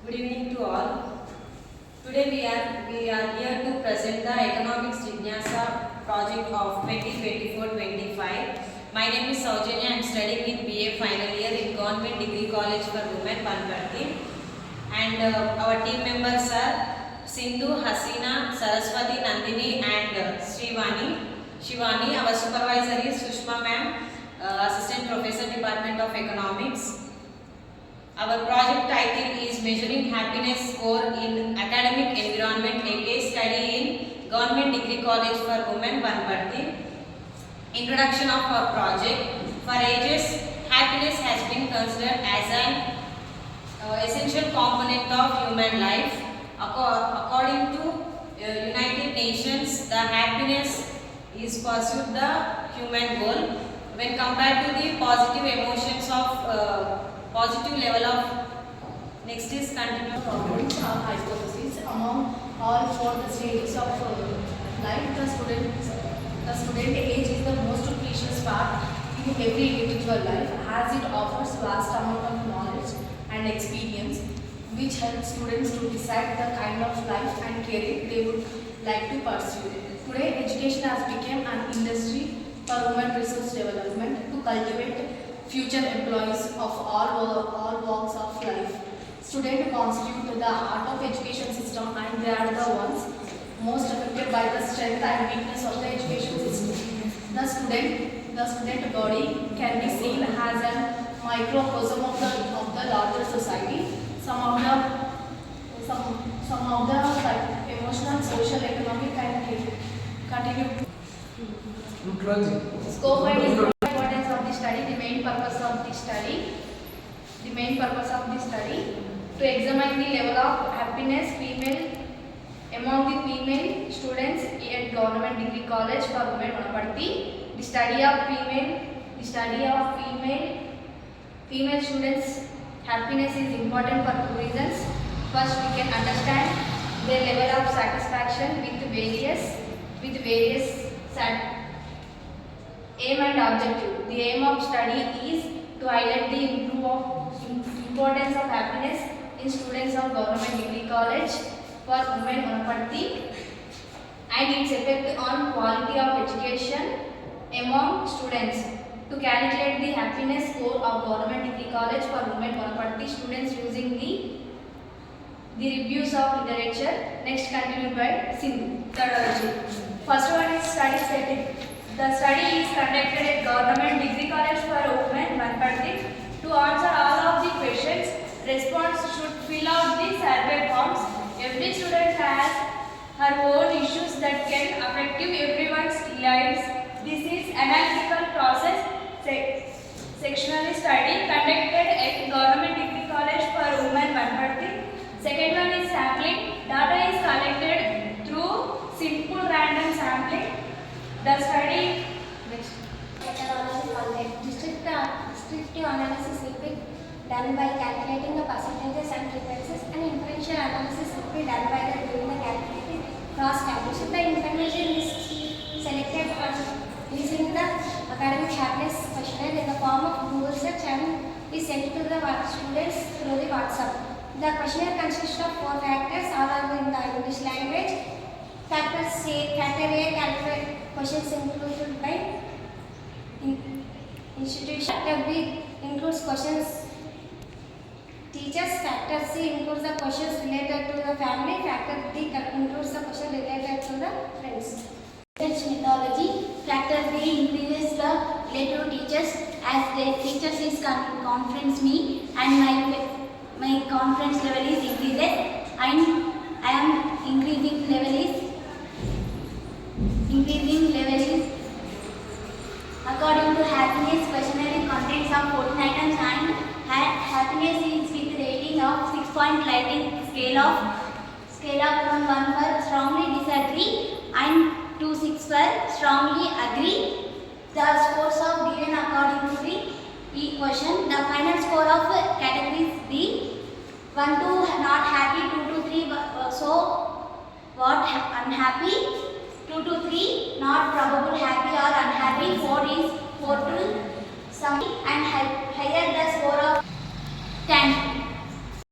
Good evening to all. Today we are here to present the Economics Jignasa project of 2024-25. My name is Saujanya. I am studying in BA final year in Government Degree College for Women, Panparthi. And our team members are Sindhu, Hasina, Saraswati, Nandini, and Shivani. Our supervisor is Sushma ma'am, Assistant Professor, Department of Economics. Our project title is Measuring Happiness Score in Academic Environment, a case study in Government Degree College for Women, Panparthi. Introduction of our project. For ages, happiness has been considered as an essential component of human life. According to United Nations, the happiness is pursued the human goal. When compared to the positive emotions of positive level of next is continue. Problems are hypotheses among all four the stages of life. The student age is the most precious part in every individual life, as it offers vast amount of knowledge and experience which helps students to decide the kind of life and career they would like to pursue. Today, education has become an industry for human resource development to cultivate future employees of all walks of life. Students constitute the heart of education system, and they are the ones most affected by the strength and weakness of the education system. The student body can be seen as a microcosm of the larger society. Some of the emotional, social, economic, and continue. Scope and importance of the study. The main purpose of the study. To examine the level of happiness among the female students at Government Degree College for Women, Panparthi. The study of female students' happiness is important for two reasons. First, we can understand their level of satisfaction with various aim and objective. The aim of study is to highlight the importance of happiness in students of Government Degree College for Women, Panparthi, and its effect on quality of education among students. To calculate the happiness score of Government Degree College for Women, Panparthi, students using the reviews of literature. Next, continued by Sindhu. Methodology. First one is study setting. The study is conducted at Government Degree College for Women, Panparthi. To answer all of the questions, respondents should fill out the survey forms. Every student has her own issues that can affect everyone's lives. This is analytical process sectional study conducted at Government Degree College for Women, Panparthi. Second one is sampling. Data is collected through simple random sampling. The study methodology content. Descriptive analysis will be done by calculating the percentages and frequencies, and inferential analysis will be done by doing the calculating cross tabulation. The information is selected from using the academic happiness questionnaire in the form of Google search and is sent to the students through the WhatsApp. The questionnaire consists of 4 factors, all are in the English language. Factor A, calculate questions included by institution. Factor B includes questions teachers. Factor C includes the questions related to the family. Factor D includes the questions related to the friends. Methodology. Factor B increases the related teachers as the teachers is conference me and my conference level is increased, and I am increasing level is according to happiness questionnaire contains of 14 items, and happiness is with rating of 6-point lighting scale from 1 for strongly disagree and 2 6 for strongly agree. The scores are given according to the question. The final score of categories B: 1 to not happy, 2 to 3 so what unhappy, 2 to 3 not probable happy or unhappy, 4 is 4 to some, and higher the score of 10.